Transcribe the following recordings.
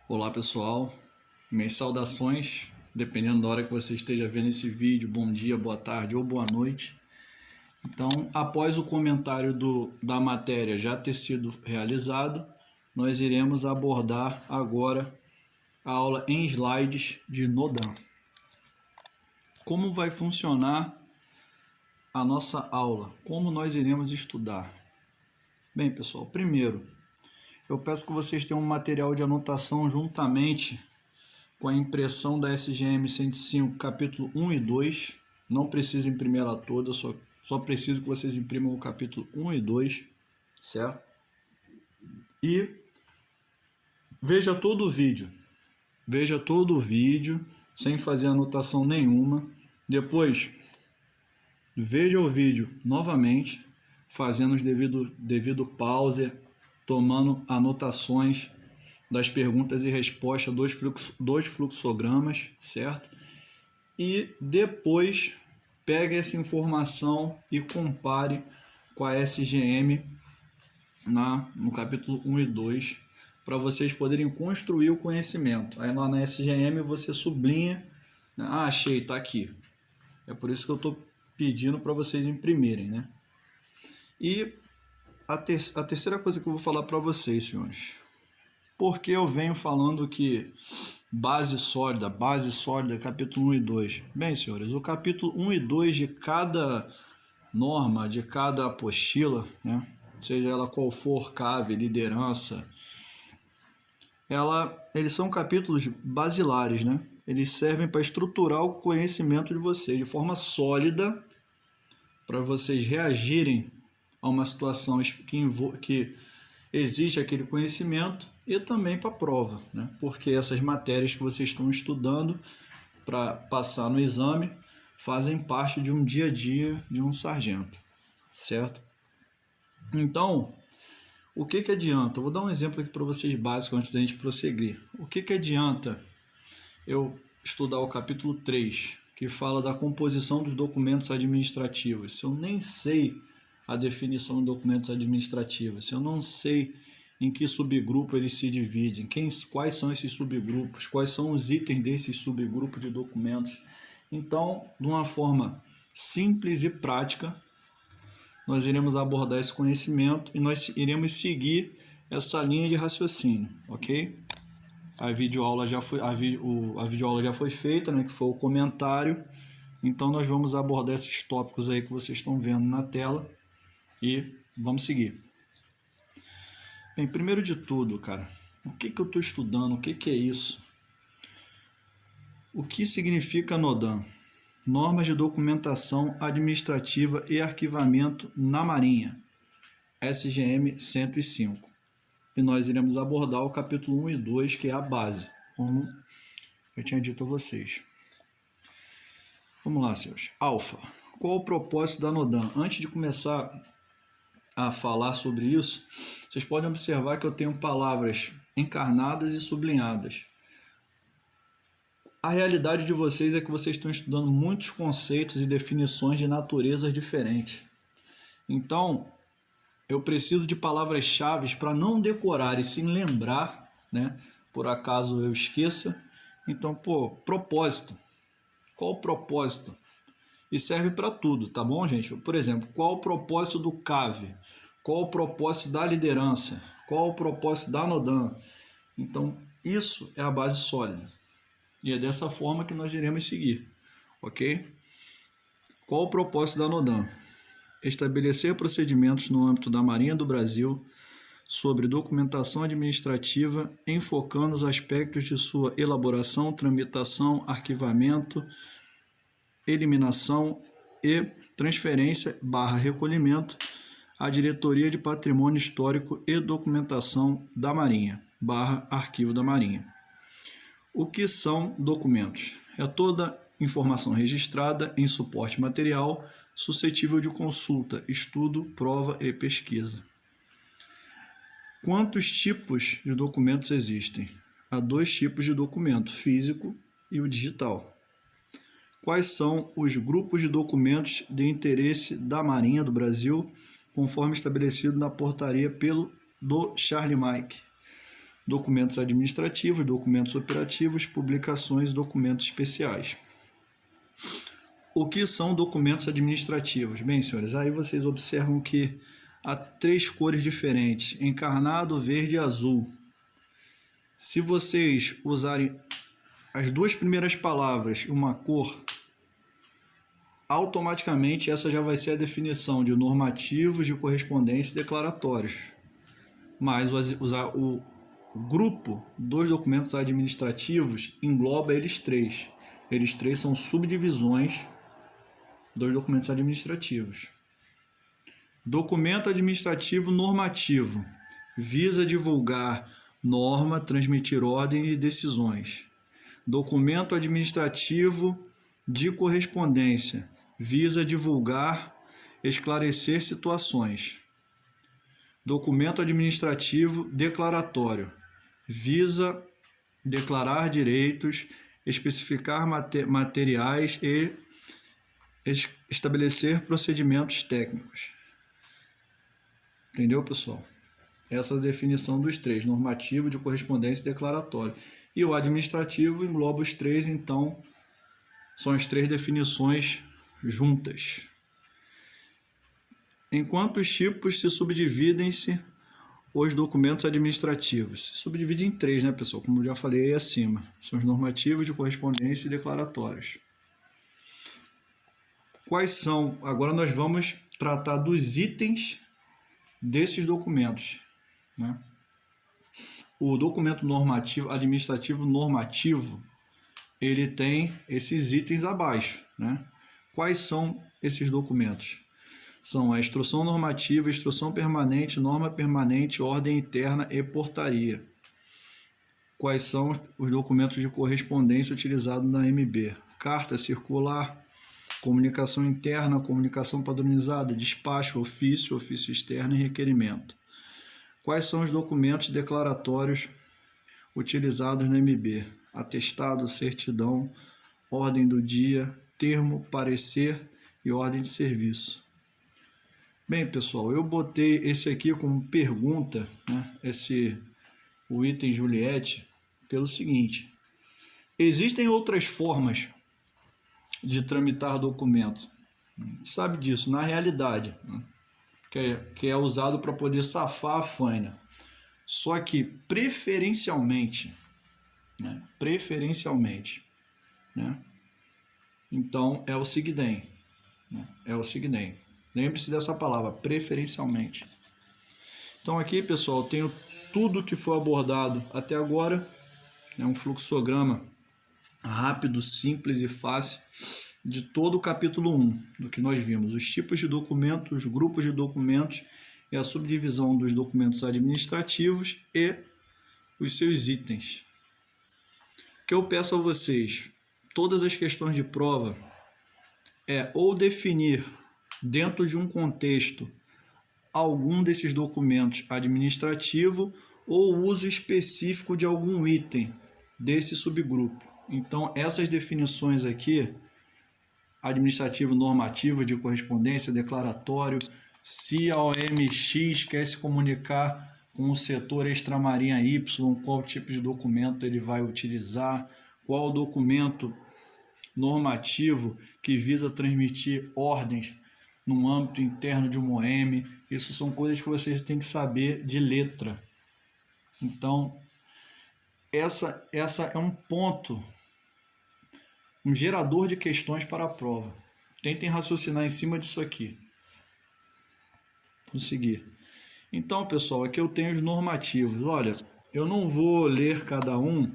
Olá pessoal, minhas saudações, dependendo da hora que você esteja vendo esse vídeo, bom dia, boa tarde ou boa noite. Então, após o comentário da matéria já ter sido realizado, nós iremos abordar agora a aula em slides de Nodan. Como vai funcionar a nossa aula? Como nós iremos estudar? Bem pessoal, primeiro, eu peço que vocês tenham um material de anotação juntamente com a impressão da SGM 105, capítulo 1 e 2. Não precisa imprimir ela toda, só preciso que vocês imprimam o capítulo 1 e 2, certo? E veja todo o vídeo, sem fazer anotação nenhuma. Depois, veja o vídeo novamente, fazendo os devido pause, tomando anotações das perguntas e respostas dos fluxogramas, certo? E depois pegue essa informação e compare com a SGM no capítulo 1 e 2, para vocês poderem construir o conhecimento. Aí lá na SGM você sublinha, né? Achei, está aqui. É por isso que eu estou pedindo para vocês imprimirem, né? E a terceira coisa que eu vou falar para vocês, senhores, porque eu venho falando que base sólida, capítulo 1 e 2. Bem, senhores, o capítulo 1 e 2 de cada norma, de cada apostila, né, seja ela qual for, CAV, liderança, eles são capítulos basilares, né? Eles servem para estruturar o conhecimento de vocês de forma sólida, para vocês reagirem a uma situação que existe aquele conhecimento, e também para a prova, né? Porque essas matérias que vocês estão estudando para passar no exame fazem parte de um dia a dia de um sargento, certo? Então, o que adianta? Eu vou dar um exemplo aqui para vocês básico antes da gente prosseguir. O que adianta eu estudar o capítulo 3, que fala da composição dos documentos administrativos, se eu nem sei a definição de documentos administrativos, se eu não sei em que subgrupo eles se dividem, quais são esses subgrupos, quais são os itens desses subgrupos de documentos. Então, de uma forma simples e prática, nós iremos abordar esse conhecimento e nós iremos seguir essa linha de raciocínio, ok? A videoaula já foi feita, né, que foi o comentário. Então, nós vamos abordar esses tópicos aí que vocês estão vendo na tela e vamos seguir. Bem, primeiro de tudo, cara, o que eu estou estudando? O que é isso? O que significa NODAM? Normas de Documentação Administrativa e Arquivamento na Marinha, SGM 105. E nós iremos abordar o capítulo 1 e 2, que é a base, como eu tinha dito a vocês. Vamos lá, senhores. Alfa. Qual o propósito da NODAM? Antes de começar a falar sobre isso, vocês podem observar que eu tenho palavras encarnadas e sublinhadas. A realidade de vocês é que vocês estão estudando muitos conceitos e definições de naturezas diferentes. Então, eu preciso de palavras-chave para não decorar e sim lembrar, né? Por acaso eu esqueça. Então, propósito. Qual o propósito? E serve para tudo, tá bom, gente? Por exemplo, qual o propósito do CAV? Qual o propósito da liderança? Qual o propósito da NODAM? Então, isso é a base sólida. E é dessa forma que nós iremos seguir, ok? Qual o propósito da NODAM? Estabelecer procedimentos no âmbito da Marinha do Brasil sobre documentação administrativa, enfocando os aspectos de sua elaboração, tramitação, arquivamento, eliminação e transferência / recolhimento à Diretoria de Patrimônio Histórico e Documentação da Marinha / Arquivo da Marinha. O que são documentos? É toda informação registrada em suporte material suscetível de consulta, estudo, prova e pesquisa. Quantos tipos de documentos existem? Há 2 tipos de documento, físico e o digital. Quais são os grupos de documentos de interesse da Marinha do Brasil, conforme estabelecido na portaria do Charlie Mike? documentos administrativos, documentos operativos, publicações e documentos especiais. O que são documentos administrativos? Bem, senhores, aí vocês observam que há 3 cores diferentes, encarnado, verde e azul. Se vocês usarem as 2 primeiras palavras e uma cor, automaticamente essa já vai ser a definição de normativos, de correspondência e declaratórios. Mas usar o grupo dos documentos administrativos engloba eles 3. Eles 3 são subdivisões dos documentos administrativos. Documento administrativo normativo visa divulgar norma, transmitir ordem e decisões. Documento administrativo de correspondência visa divulgar, esclarecer situações. Documento administrativo declaratório visa declarar direitos, especificar materiais e estabelecer procedimentos técnicos. Entendeu, pessoal? Essa é a definição dos 3, normativo, de correspondência e declaratório. E o administrativo engloba os 3, então são as 3 definições juntas. Em quantos tipos se subdividem-se os documentos administrativos? Se subdivide em 3, né, pessoal? Como eu já falei aí acima. São os normativos, de correspondência e declaratórios. Quais são? Agora nós vamos tratar dos itens desses documentos, né? O documento normativo, administrativo normativo, ele tem esses itens abaixo, né? Quais são esses documentos? São a instrução normativa, instrução permanente, norma permanente, ordem interna e portaria. Quais são os documentos de correspondência utilizados na MB? Carta circular, comunicação interna, comunicação padronizada, despacho, ofício, ofício externo e requerimento. Quais são os documentos declaratórios utilizados na MB? Atestado, certidão, ordem do dia, termo, parecer e ordem de serviço. Bem, pessoal, eu botei esse aqui como pergunta, né? O item Juliette, pelo seguinte: existem outras formas de tramitar documentos? Sabe disso, na realidade, né? que é usado para poder safar a faina. Só que preferencialmente, né? Então é o SIGDEM, né? É o SIGDEM. Lembre-se dessa palavra, preferencialmente. Então aqui, pessoal, eu tenho tudo que foi abordado até agora, é um fluxograma rápido, simples e fácil de todo o capítulo 1 do que nós vimos, os tipos de documentos, os grupos de documentos e a subdivisão dos documentos administrativos e os seus itens. O que eu peço a vocês, todas as questões de prova, é ou definir dentro de um contexto algum desses documentos administrativo ou uso específico de algum item desse subgrupo. Então, essas definições aqui, administrativo, normativo, de correspondência, declaratório, se a OMX quer se comunicar com o setor extramarinha Y, qual tipo de documento ele vai utilizar, qual documento normativo que visa transmitir ordens no âmbito interno de um OM. Isso são coisas que vocês têm que saber de letra. Então, essa é um ponto, um gerador de questões para a prova. Tentem raciocinar em cima disso aqui. Conseguir. Então, pessoal, aqui eu tenho os normativos. Olha, eu não vou ler cada um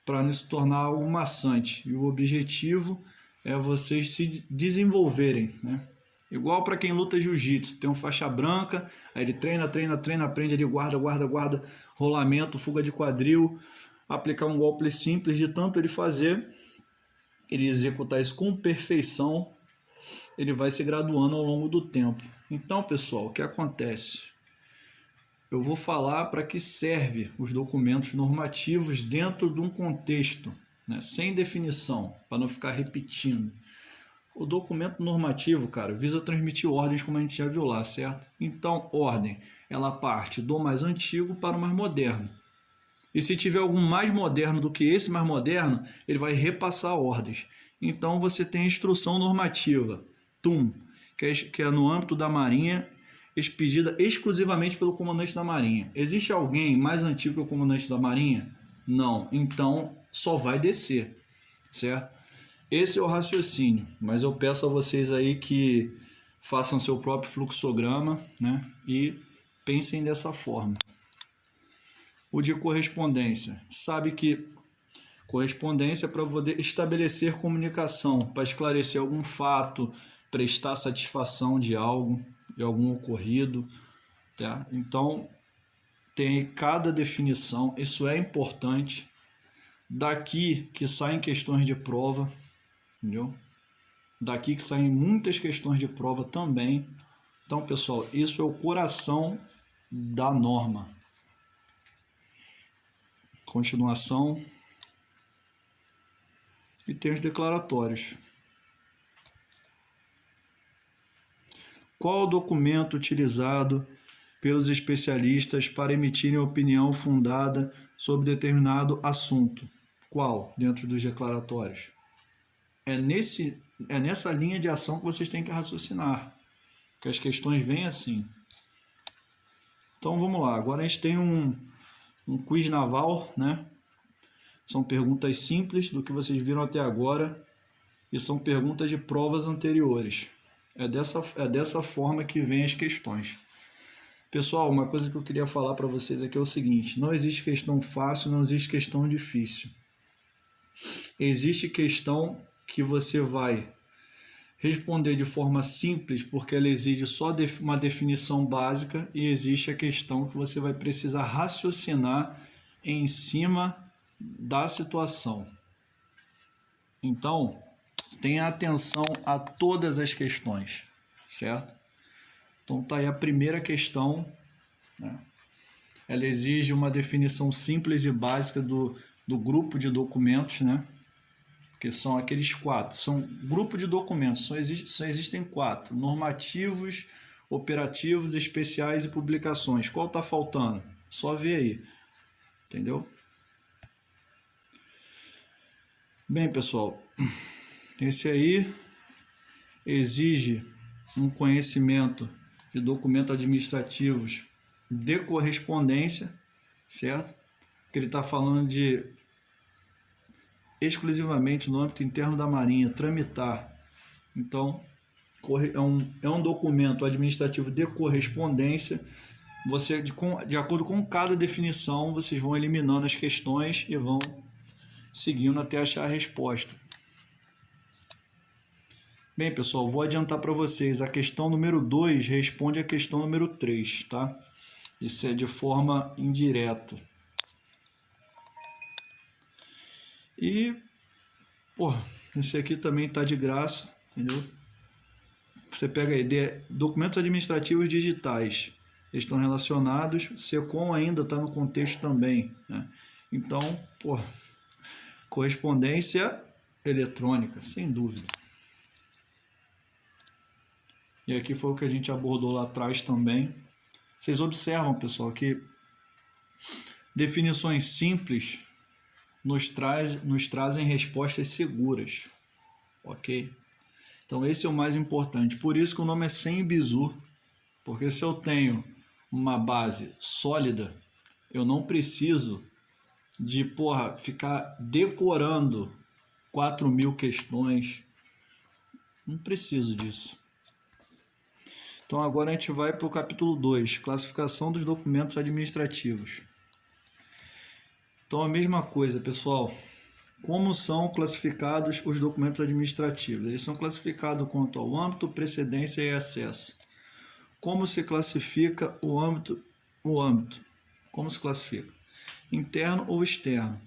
para não se tornar algo maçante. E o objetivo é vocês se desenvolverem, né? Igual para quem luta jiu-jitsu, tem um faixa branca, aí ele treina, aprende ali, guarda, rolamento, fuga de quadril, aplicar um golpe simples, de tanto ele fazer, ele executar isso com perfeição, ele vai se graduando ao longo do tempo. Então, pessoal, o que acontece? Eu vou falar para que serve os documentos normativos dentro de um contexto, né, sem definição, para não ficar repetindo. O documento normativo, cara, visa transmitir ordens, como a gente já viu lá, certo? Então, ordem, ela parte do mais antigo para o mais moderno. E se tiver algum mais moderno do que esse mais moderno, ele vai repassar ordens. Então você tem a instrução normativa, TUM, que é no âmbito da Marinha, expedida exclusivamente pelo comandante da Marinha. Existe alguém mais antigo que o comandante da Marinha? Não. Então só vai descer, certo? Esse é o raciocínio, mas eu peço a vocês aí que façam seu próprio fluxograma, né? E pensem dessa forma. O de correspondência. Sabe que correspondência é para poder estabelecer comunicação, para esclarecer algum fato, prestar satisfação de algo, de algum ocorrido, tá? Então, tem cada definição, isso é importante. Daqui que saem questões de prova, entendeu? Daqui que saem muitas questões de prova também. Então, pessoal, isso é o coração da norma. Continuação. E tem os declaratórios. Qual o documento utilizado pelos especialistas para emitirem opinião fundada sobre determinado assunto? Qual dentro dos declaratórios? É nessa linha de ação que vocês têm que raciocinar, porque as questões vêm assim. Então vamos lá, agora a gente tem um quiz naval, né? São perguntas simples do que vocês viram até agora e são perguntas de provas anteriores. É dessa forma que vem as questões. Pessoal, uma coisa que eu queria falar para vocês aqui é o seguinte: não existe questão fácil, não existe questão difícil. Existe questão que você vai responder de forma simples, porque ela exige só uma definição básica, e existe a questão que você vai precisar raciocinar em cima da situação. Então, tenha atenção a todas as questões, certo? Então, tá aí a primeira questão, né? Ela exige uma definição simples e básica do grupo de documentos, né? Que são aqueles 4. São grupo de documentos, só existem 4. Normativos, operativos, especiais e publicações. Qual está faltando? Só ver aí. Entendeu? Bem, pessoal, esse aí exige um conhecimento de documentos administrativos de correspondência, certo? Que ele está falando de exclusivamente no âmbito interno da Marinha, tramitar. Então, é um documento administrativo de correspondência. Você, de acordo com cada definição, vocês vão eliminando as questões e vão seguindo até achar a resposta. Bem, pessoal, vou adiantar para vocês. A questão número 2 responde à questão número 3, tá? Isso é de forma indireta. E, esse aqui também tá de graça, entendeu? Você pega aí, documentos administrativos digitais. Eles estão relacionados. SECOM ainda está no contexto também, né? Então, correspondência eletrônica, sem dúvida. E aqui foi o que a gente abordou lá atrás também. Vocês observam, pessoal, que definições simples nos trazem respostas seguras, ok? Então esse é o mais importante. Por isso que o nome é sem bizu, porque se eu tenho uma base sólida, eu não preciso de ficar decorando 4.000 questões. Não preciso disso. Então agora a gente vai para o capítulo 2, classificação dos documentos administrativos. Então a mesma coisa, pessoal. Como são classificados os documentos administrativos? Eles são classificados quanto ao âmbito, precedência e acesso. Como se classifica o âmbito? Como se classifica? Interno ou externo?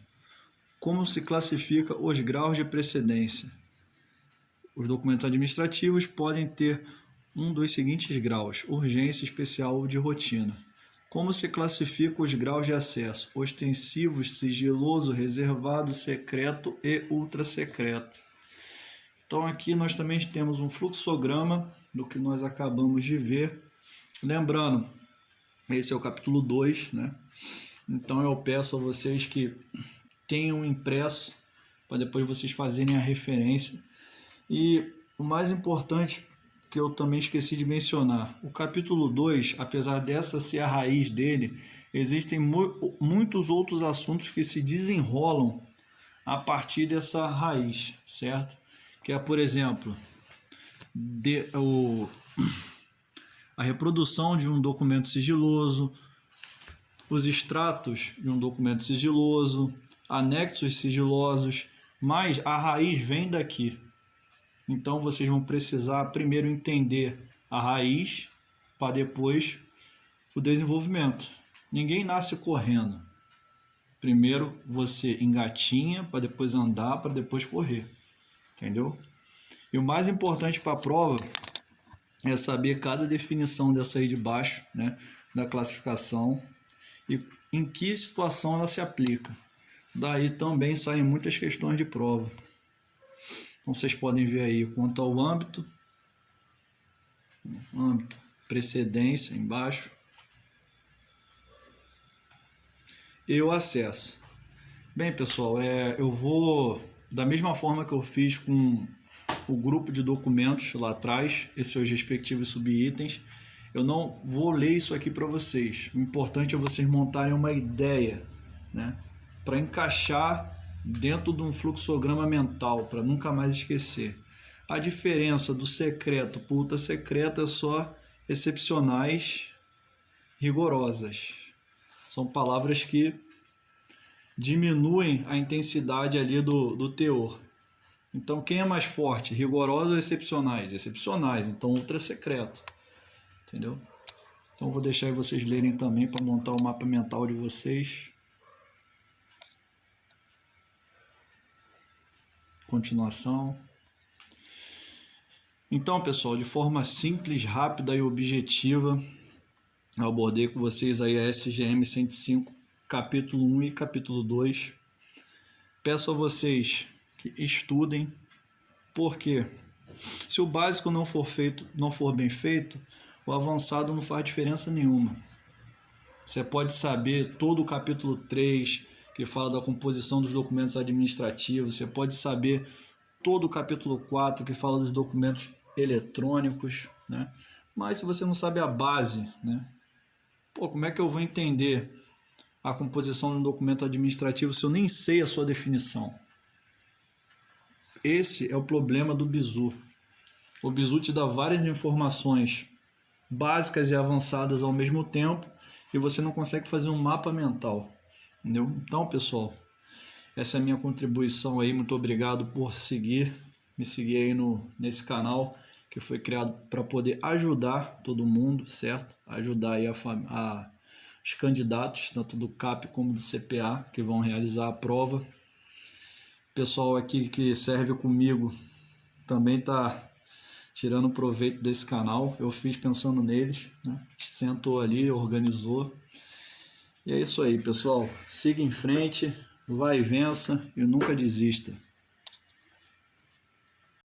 Como se classifica os graus de precedência? Os documentos administrativos podem ter um dos seguintes graus: urgência, especial ou de rotina. Como se classifica os graus de acesso? Ostensivo, sigiloso, reservado, secreto e ultrasecreto. Então aqui nós também temos um fluxograma do que nós acabamos de ver. Lembrando, esse é o capítulo 2, né? Então eu peço a vocês que tenham impresso para depois vocês fazerem a referência. E o mais importante que eu também esqueci de mencionar, o capítulo 2, apesar dessa ser a raiz dele, existem muitos outros assuntos que se desenrolam a partir dessa raiz, certo? Que é, por exemplo, a reprodução de um documento sigiloso, os extratos de um documento sigiloso, anexos sigilosos, mas a raiz vem daqui. Então vocês vão precisar primeiro entender a raiz para depois o desenvolvimento. Ninguém nasce correndo. Primeiro você engatinha para depois andar, para depois correr. Entendeu? E o mais importante para a prova é saber cada definição dessa aí de baixo, né, da classificação e em que situação ela se aplica. Daí também saem muitas questões de prova. Então vocês podem ver aí quanto ao âmbito, precedência embaixo e o acesso. Bem, pessoal, eu vou, da mesma forma que eu fiz com o grupo de documentos lá atrás, esses seus respectivos subitens, eu não vou ler isso aqui para vocês. O importante é vocês montarem uma ideia, né, para encaixar dentro de um fluxograma mental, para nunca mais esquecer. A diferença do secreto para o ultra secreto é só excepcionais, rigorosas. São palavras que diminuem a intensidade ali do teor. Então, quem é mais forte, rigorosos ou excepcionais? Excepcionais, então ultra secreto. Entendeu? Então, vou deixar aí vocês lerem também para montar o mapa mental de vocês. Continuação. Então, pessoal, de forma simples, rápida e objetiva, eu abordei com vocês aí a SGM 105, capítulo 1 e capítulo 2. Peço a vocês que estudem, porque se o básico não for bem feito, o avançado não faz diferença nenhuma. Você pode saber todo o capítulo 3, que fala da composição dos documentos administrativos, você pode saber todo o capítulo 4, que fala dos documentos eletrônicos, né? Mas se você não sabe a base, né? Como é que eu vou entender a composição de um documento administrativo se eu nem sei a sua definição? Esse é o problema do Bizu. O Bizu te dá várias informações básicas e avançadas ao mesmo tempo e você não consegue fazer um mapa mental. Entendeu? Então, pessoal, essa é a minha contribuição aí. Muito obrigado por me seguir aí nesse canal que foi criado para poder ajudar todo mundo, certo? Ajudar aí os candidatos, tanto do CAP como do CPA, que vão realizar a prova. Pessoal aqui que serve comigo também está tirando proveito desse canal. Eu fiz pensando neles, né? Sentou ali, organizou. E é isso aí, pessoal. Siga em frente, vai e vença e nunca desista.